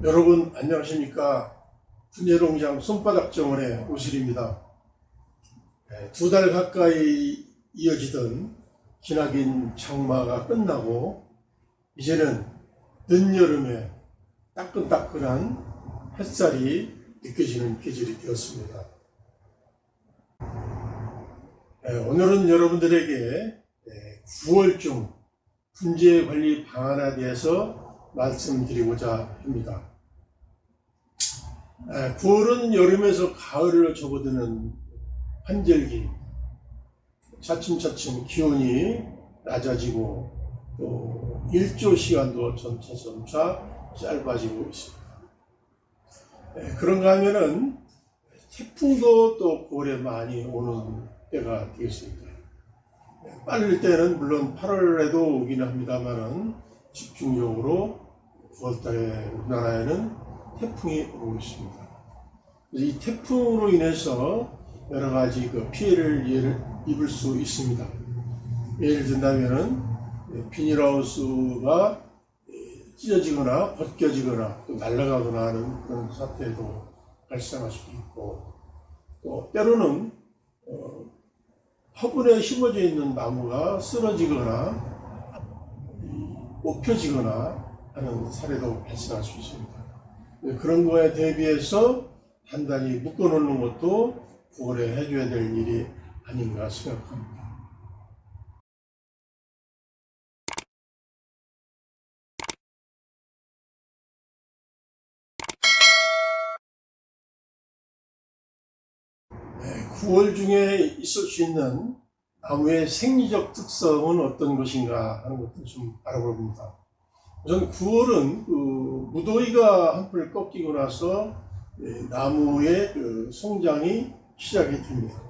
여러분 안녕하십니까. 분예농장 손바닥 정원의 오실입니다. 두 달 가까이 이어지던 기나긴 장마가 끝나고 이제는 늦여름에 따끈따끈한 햇살이 느껴지는 계절이 되었습니다. 오늘은 여러분들에게 9월중 분재관리 방안에 대해서 말씀드리고자 합니다. 9월은 여름에서 가을을 접어드는 환절기, 차츰차츰 기온이 낮아지고 또 일조 시간도 점차 짧아지고 있습니다. 그런가 하면은 태풍도 또 9월에 많이 오는 때가 되겠습니다. 빠를 때는 물론 8월에도 오기는 합니다만은 집중적으로 9월달에 우리나라에는 태풍이 오고 있습니다. 이 태풍으로 인해서 여러 가지 피해를 입을 수 있습니다. 예를 든다면은 비닐하우스가 찢어지거나 벗겨지거나 또 날아가거나 하는 그런 사태도 발생할 수도 있고, 또 때로는 화분에 심어져 있는 나무가 쓰러지거나 뽑혀지거나 하는 사례도 발생할 수 있습니다. 그런 거에 대비해서 단단히 묶어놓는 것도 9월에 해줘야 될 일이 아닌가 생각합니다. 네, 9월 중에 있을 수 있는 나무의 생리적 특성은 어떤 것인가 하는 것도 좀 알아봅니다. 우선 9월은 무더위가 한풀 꺾이고 나서 나무의 성장이 시작이 됩니다.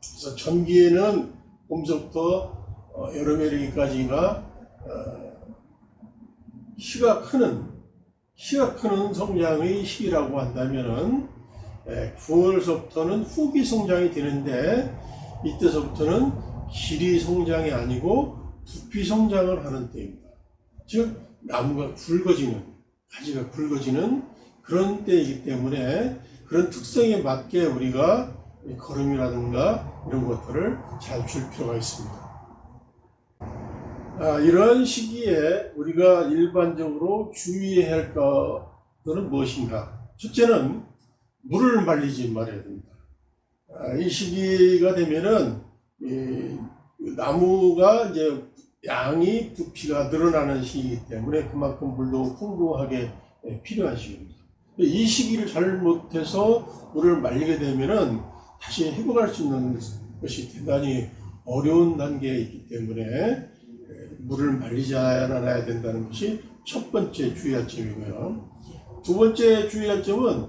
그래서 전기에는 봄부터 여름에 이르기까지가 키가 크는 성장의 시기라고 한다면은 9월서부터는 후기 성장이 되는데, 이때서부터는 길이 성장이 아니고 부피 성장을 하는 때입니다. 즉 나무가 가지가 굵어지는 그런 때이기 때문에 그런 특성에 맞게 우리가 거름이라든가 이런 것들을 잘 줄 필요가 있습니다. 이러한 시기에 우리가 일반적으로 주의해야 할 것들은 무엇인가? 첫째는 물을 말리지 말아야 됩니다. 이 시기가 되면은 나무가 이제 양이 부피가 늘어나는 시기이기 때문에 그만큼 물도 풍부하게 필요한 시기입니다. 이 시기를 잘못해서 물을 말리게 되면은 다시 회복할 수 있는 것이 대단히 어려운 단계에 있기 때문에 물을 말리지 않아야 된다는 것이 첫 번째 주의할 점이고요. 두 번째 주의할 점은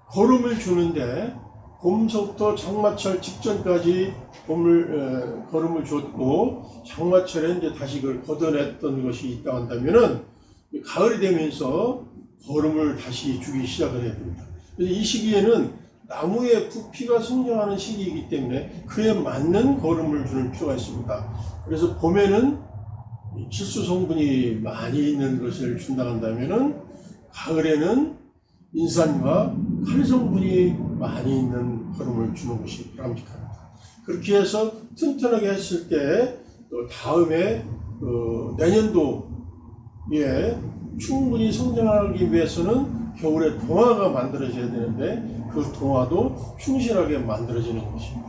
거름을 주는데 봄서부터 장마철 직전까지 거름을 줬고 장마철에 이제 다시 그걸 걷어냈던 것이 있다고 한다면은 가을이 되면서 거름을 다시 주기 시작을 해야 됩니다. 이 시기에는 나무의 부피가 성장하는 시기이기 때문에 그에 맞는 거름을 주는 필요가 있습니다. 그래서 봄에는 질소 성분이 많이 있는 것을 준다고 한다면은 가을에는 인산과 칼 성분이 많이 있는 거름을 주는 것이 바람직합니다. 그렇게 해서 튼튼하게 했을 때 또 다음에 내년도에 충분히 성장하기 위해서는 겨울에 동화가 만들어져야 되는데 그 동화도 충실하게 만들어지는 것입니다.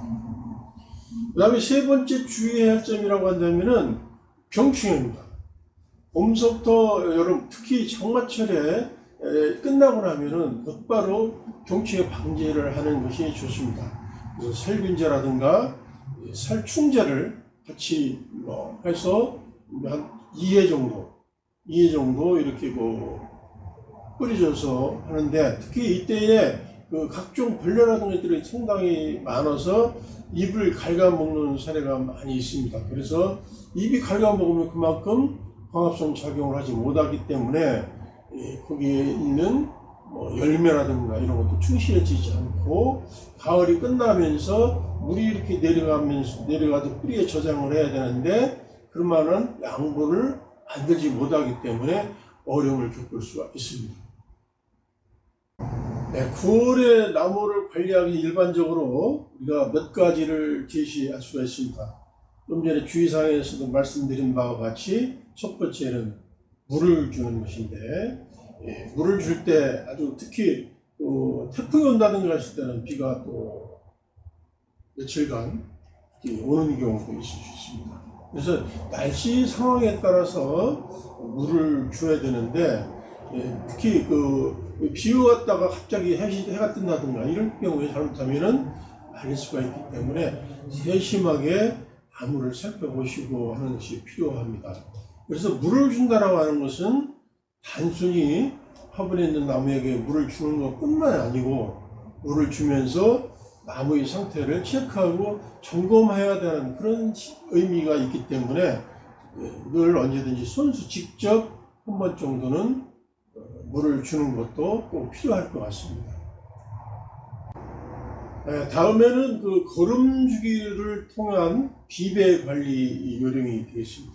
그 다음에 세 번째 주의해야 할 점이라고 한다면은 병충해입니다. 봄서부터 여름, 특히 장마철에 끝나고 나면은 곧바로 병충해 방지를 하는 것이 좋습니다. 그래서 살균제라든가 살충제를 같이 해서 한 2회 정도 이렇게 뿌려줘서 하는데, 특히 이때에 각종 벌레라든가 것들이 상당히 많아서 잎을 갉아먹는 사례가 많이 있습니다. 그래서 잎이 갉아먹으면 그만큼 광합성 작용을 하지 못하기 때문에 거기에 있는 열매라든가 이런 것도 충실해지지 않고 가을이 끝나면서 물이 이렇게 내려가도 뿌리에 저장을 해야 되는데 그러면은 양분을 만들지 못하기 때문에 어려움을 겪을 수가 있습니다. 네, 9월에 나무를 관리하기 일반적으로 우리가 몇 가지를 제시할 수가 있습니다. 좀 전에 주의사항에서도 말씀드린 바와 같이 첫 번째는 물을 주는 것인데, 물을 줄 때 아주 특히 태풍이 온다든가 했을 때는 비가 또 며칠간 오는 경우도 있을 수 있습니다. 그래서 날씨 상황에 따라서 물을 줘야 되는데, 특히 비 왔다가 갑자기 해가 뜬다든가 이런 경우에 잘못하면은 말릴 수가 있기 때문에 세심하게 나무를 살펴보시고 하는 것이 필요합니다. 그래서 물을 준다라고 하는 것은 단순히 화분에 있는 나무에게 물을 주는 것뿐만 아니고, 물을 주면서 나무의 상태를 체크하고 점검해야 되는 그런 의미가 있기 때문에 늘 언제든지 손수 직접 한 번 정도는 물을 주는 것도 꼭 필요할 것 같습니다. 다음에는 거름주기를 통한 비배 관리 요령이 되겠습니다.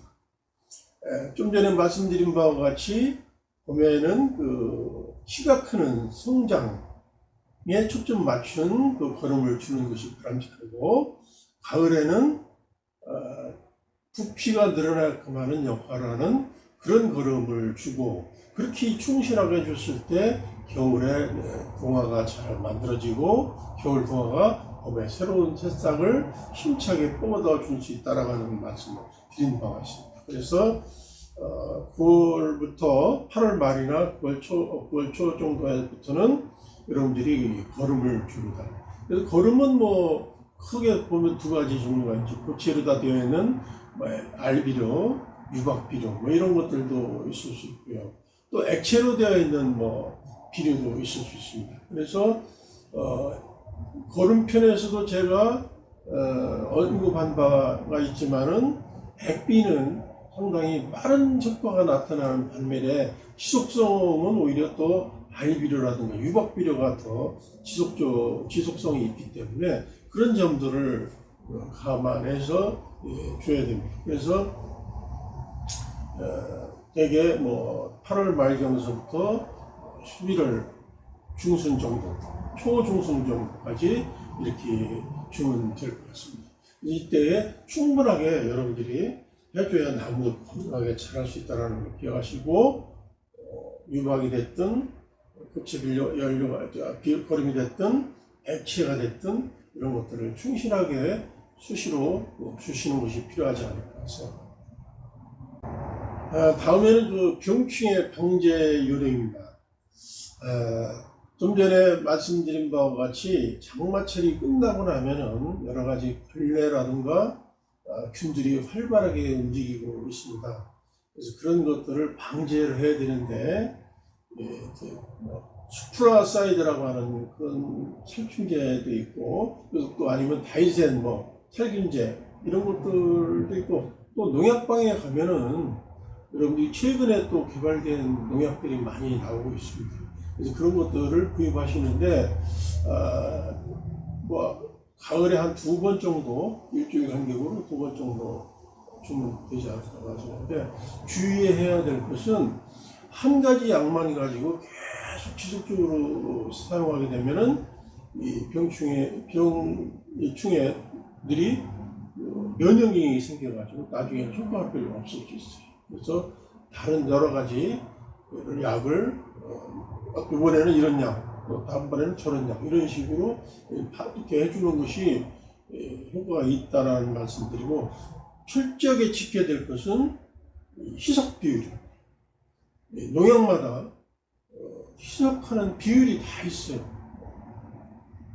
좀 전에 말씀드린 바와 같이 봄에는 키가 크는 성장에 초점 맞춘 거름을 주는 것이 바람직하고, 가을에는 부피가 늘어나게끔 하는 역할을 하는 그런 거름을 주고, 그렇게 충실하게 줬을 때 겨울에 동화가 잘 만들어지고, 겨울 동화가 봄에 새로운 새싹을 힘차게 뻗어 줄 수 있다라는 말씀을 드린 바가 있습니다. 그래서 9월부터 8월 말이나 9월 초 정도부터는 여러분들이 거름을 줍니다. 그래서 거름은 크게 보면 두 가지 종류가 있죠. 고체로다 되어 있는 알비료, 유박비료 이런 것들도 있을 수 있고요. 또 액체로 되어 있는 비료도 있을 수 있습니다. 그래서 거름편에서도 제가 언급한 바가 있지만은, 액비는 상당히 빠른 효과가 나타나는 반면에 지속성은 오히려 또 알비료라든가 유박비료가 더 지속성이 있기 때문에 그런 점들을 감안해서 줘야 됩니다. 그래서 대개 8월 말 정도부터 11월 중순 정도, 초중순 정도까지 이렇게 주면 될 것 같습니다. 이때에 충분하게 여러분들이 해줘야 나무도 건강하게 자랄 수 있다는 걸 기억하시고, 유박이 됐든 고체비료 연료가 거름이 됐든 액체가 됐든 이런 것들을 충실하게 수시로 주시는 것이 필요하지 않을까 생각합니다. 다음에는 병충해 방제 요령입니다. 좀 전에 말씀드린 바와 같이 장마철이 끝나고 나면은 여러 가지 벌레라든가 균들이 활발하게 움직이고 있습니다. 그래서 그런 것들을 방제를 해야 되는데, 수프라사이드라고 하는 그런 살충제도 있고, 또 아니면 다이센, 살균제 이런 것들도 있고, 또 농약방에 가면은 여러분들이 최근에 또 개발된 농약들이 많이 나오고 있습니다. 그래서 그런 것들을 구입하시는데, 가을에 한 2번 정도, 일주일 간격으로 2번 정도 주면 되지 않을까 하시는데, 주의해야 될 것은 한 가지 약만 가지고 계속 지속적으로 사용하게 되면은 이 병충해들이 면역력이 생겨가지고 나중에 효과가 별로 없을 수 있어요. 그래서 다른 여러 가지 약을 이번에는 이런 약, 다음번에는 저런 약, 이런 식으로 이렇게 해주는 것이 효과가 있다는 말씀드리고, 철저하게 지켜야 될 것은 희석 비율. 농약마다 희석하는 비율이 다 있어요.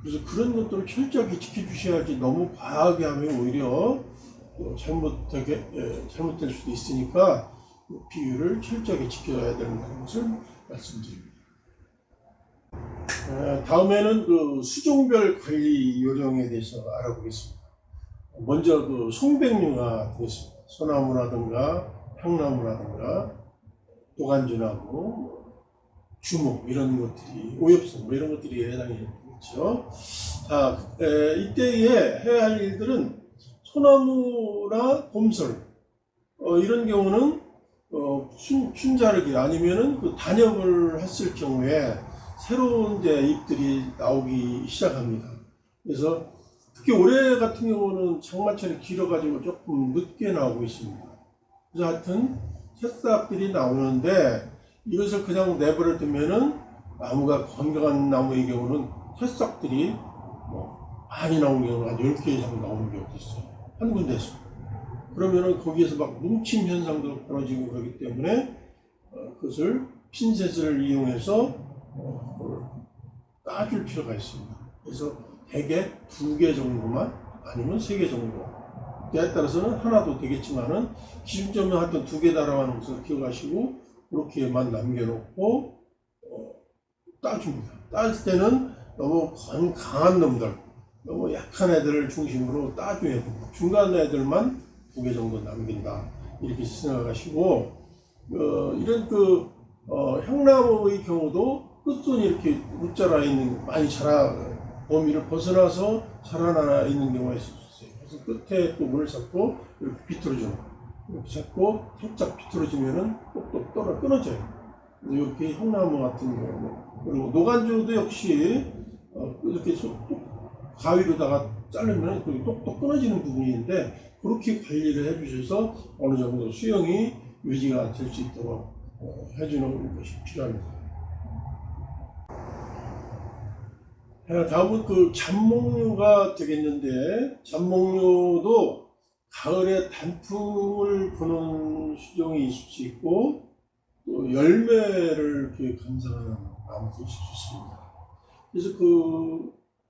그래서 그런 것들을 철저하게 지켜주셔야지, 너무 과하게 하면 오히려 잘못될 수도 있으니까 비율을 철저하게 지켜야 된다는 것을 말씀드립니다. 다음에는 수종별 관리 요령에 대해서 알아보겠습니다. 먼저 송백류가 되겠습니다. 소나무라든가 향나무라든가 도간주나무, 주목 이런 것들이, 오엽성 이런 것들이 해당이 되겠죠. 자, 이때에 해야 할 일들은 소나무나 곰솔 이런 경우는 춘자르기 아니면은 단엽을 했을 경우에 새로운 이제 잎들이 나오기 시작합니다. 그래서 특히 올해 같은 경우는 장마철이 길어가지고 조금 늦게 나오고 있습니다. 그래서 하여튼 새싹들이 나오는데 이것을 그냥 내버려 두면은 나무가 건강한 나무의 경우는 새싹들이 많이 나오는 경우는 한 10개 이상 나오는 경우도 있어요. 한 군데서. 그러면은 거기에서 막 뭉침 현상도 벌어지고 그러기 때문에 그것을 핀셋을 이용해서 따줄 필요가 있습니다. 그래서 대개 2개 정도만 아니면 3개 정도. 때에 따라서는 하나도 되겠지만은 기준점은 하여튼 2개 달아가는 것을 기억하시고 그렇게만 남겨놓고 따줍니다. 딸 때는 너무 강한 놈들, 너무 약한 애들을 중심으로 따줘야 됩니다. 중간 애들만 2개 정도 남긴다. 이렇게 생각하시고, 이런 향나무의 경우도 끝선이 이렇게 웃자라 있는, 많이 범위를 벗어나서 자라나 있는 경우가 있을 수 있어요. 그래서 끝에 또 물을 잡고 이렇게 비틀어주는, 이렇게 잡고 살짝 비틀어주면은 똑똑 끊어져요. 이렇게 향나무 같은 경우, 그리고 노간주도 역시 이렇게 가위로다가 자르면 똑똑 끊어지는 부분인데 그렇게 관리를 해주셔서 어느 정도 수영이 유지가 될 수 있도록 해주는 것이 필요합니다. 다음은 잡목류가 되겠는데, 잡목류도 가을에 단풍을 보는 수종이 있을 수 있고 또 열매를 이렇게 감상하는 나무도 있을 수 있습니다. 그래서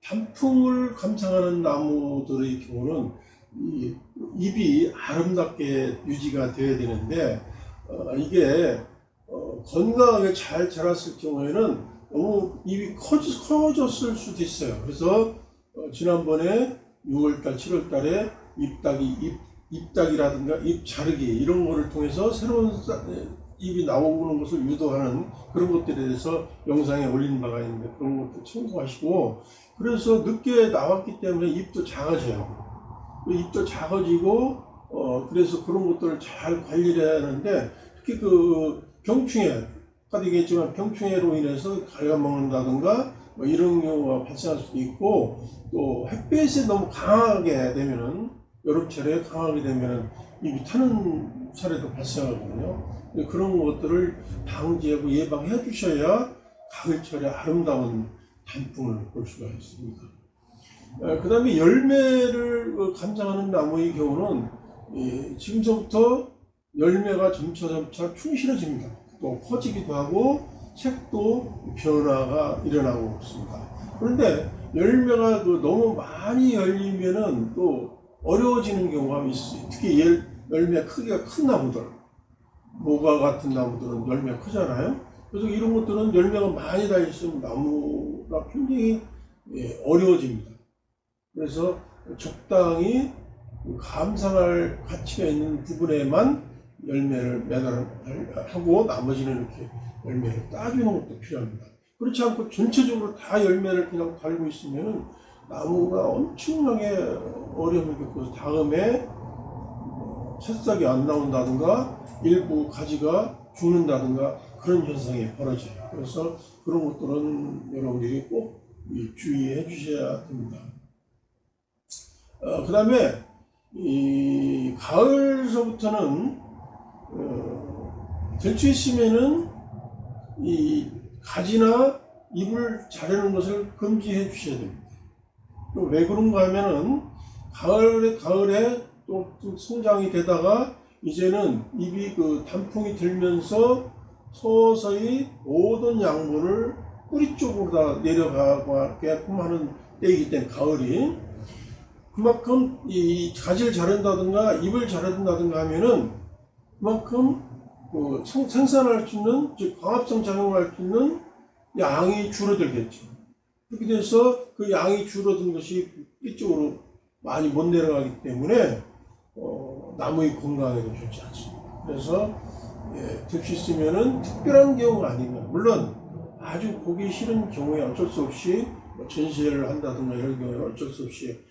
단풍을 감상하는 나무들의 경우는 잎이 아름답게 유지가 되어야 되는데 이게 건강하게 잘 자랐을 경우에는 너무 잎이 커졌을 수도 있어요. 그래서 지난번에 6월달, 7월달에 잎따기라든가 잎 자르기 이런 거를 통해서 새로운 잎이 나오는 것을 유도하는 그런 것들에 대해서 영상에 올린 바가 있는데 그런 것도 참고하시고, 그래서 늦게 나왔기 때문에 잎도 작아져요. 잎도 작아지고 그래서 그런 것들을 잘 관리를 해야 하는데, 특히 병충해, 아까 얘기했지만 병충해로 인해서 갉아먹는다든가 이런 경우가 발생할 수도 있고, 또 햇빛이 너무 강하게 되면은, 여름철에 강하게 되면은 잎이 타는 사례도 발생하거든요. 그런 것들을 방지하고 예방해 주셔야 가을철에 아름다운 단풍을 볼 수가 있습니다. 그 다음에 열매를 감상하는 나무의 경우는 지금서부터 열매가 점차 충실해집니다. 또 커지기도 하고 색도 변화가 일어나고 있습니다. 그런데 열매가 너무 많이 열리면은 또 어려워지는 경우가 있어요. 특히 열매 크기가 큰 나무들, 모과 같은 나무들은 열매가 크잖아요. 그래서 이런 것들은 열매가 많이 달려있으면 나무가 굉장히 어려워집니다. 그래서 적당히 감상할 가치가 있는 부분에만 열매를 매달하고 나머지는 이렇게 열매를 따주는 것도 필요합니다. 그렇지 않고 전체적으로 다 열매를 그냥 달고 있으면 나무가 엄청나게 어려움을 겪어서 다음에 새싹이 안 나온다든가 일부 가지가 죽는다든가 그런 현상이 벌어져요. 그래서 그런 것들은 여러분들이 꼭 주의해 주셔야 됩니다. 그 다음에 가을서부터는 될 수 있으면은 이 가지나 잎을 자르는 것을 금지해 주셔야 됩니다. 왜 그런가 하면은 가을에 또 성장이 되다가 이제는 잎이 단풍이 들면서 서서히 모든 양분을 뿌리 쪽으로 다 내려가게끔 하는 때이기 때문에 가을이, 그만큼 이 가지를 자른다든가 잎을 자른다든가 하면은 그만큼 생산할 수 있는, 즉 광합성 작용을 할 수 있는 양이 줄어들겠죠. 그렇게 돼서 그 양이 줄어든 것이 뿌리 쪽으로 많이 못 내려가기 때문에 나무의 건강에도 좋지 않습니다. 그래서 될 수 있으면은 특별한 경우가 아니면, 물론 아주 보기 싫은 경우에 어쩔 수 없이 전시회를 한다든가 이런 경우에 어쩔 수 없이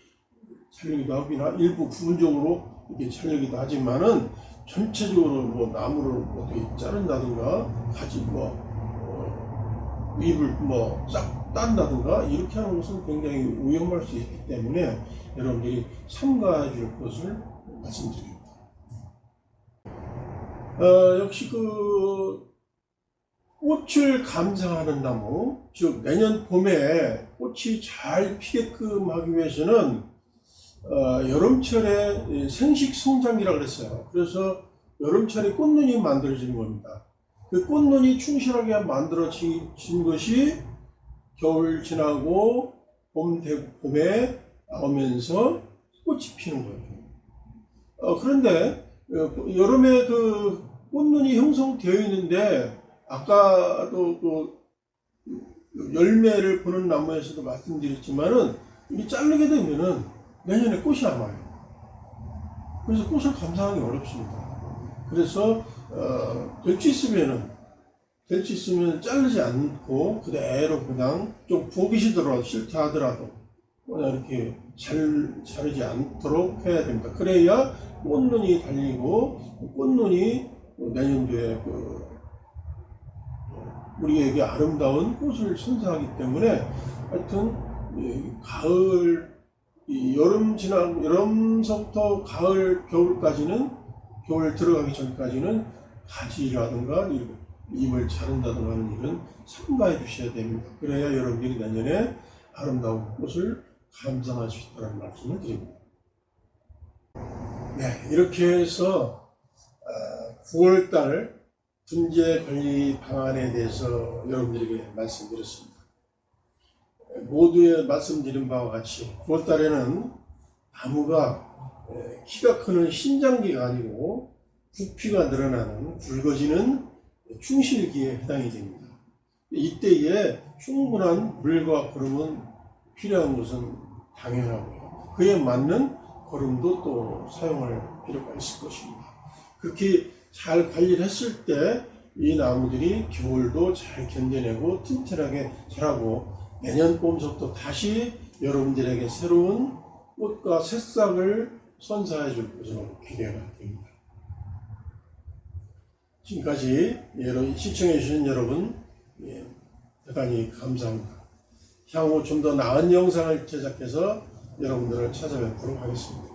자르기도 하거나 일부 부분적으로 이렇게 자르기도 하지만은 전체적으로 나무를 어떻게 자른다든가 가지 잎을 뭐 싹 딴다든가 이렇게 하는 것은 굉장히 위험할 수 있기 때문에 여러분들이 삼가해 줄 것을 말씀드립니다. 역시 그 꽃을 감상하는 나무, 즉 내년 봄에 꽃이 잘 피게끔 하기 위해서는 여름철에 생식 성장기라고 그랬어요. 그래서 여름철에 꽃눈이 만들어지는 겁니다. 그 꽃눈이 충실하게 만들어진 것이 겨울 지나고 봄에 나오면서 꽃이 피는 거예요. 그런데 여름에 그 꽃눈이 형성되어 있는데 아까도 그 열매를 보는 나무에서도 말씀드렸지만은 이 자르게 되면은 내년에 꽃이 안 와요. 그래서 꽃을 감상하기 어렵습니다. 그래서 될 수 있으면 자르지 않고 그대로 그냥 좀 보기 싫다 하더라도 그냥 이렇게 자르지 않도록 해야 됩니다. 그래야 꽃눈이 달리고 꽃눈이 내년도에 우리에게 아름다운 꽃을 선사하기 때문에 하여튼 가을 여름서부터 가을 겨울까지는 겨울 들어가기 전까지는 가지라든가 잎을 자른다든가 하는 일은 삼가해 주셔야 됩니다. 그래야 여러분들이 내년에 아름다운 꽃을 감상할 수 있다는 말씀을 드립니다. 네, 이렇게 해서 9월달 분재관리 방안에 대해서 여러분들에게 말씀드렸습니다. 모두에 말씀드린 바와 같이 9월달에는 나무가 키가 크는 신장기가 아니고 부피가 늘어나는 굵어지는 충실기에 해당이 됩니다. 이때에 충분한 물과 거름은 필요한 것은 당연하고요. 그에 맞는 거름도 또 사용할 필요가 있을 것입니다. 그렇게 잘 관리를 했을 때 이 나무들이 겨울도 잘 견뎌내고 튼튼하게 자라고 내년 봄부터 다시 여러분들에게 새로운 꽃과 새싹을 선사해 줄 것으로 기대가 됩니다. 지금까지 시청해 주신 여러분 대단히 감사합니다. 향후 좀 더 나은 영상을 제작해서 여러분들을 찾아뵙도록 하겠습니다.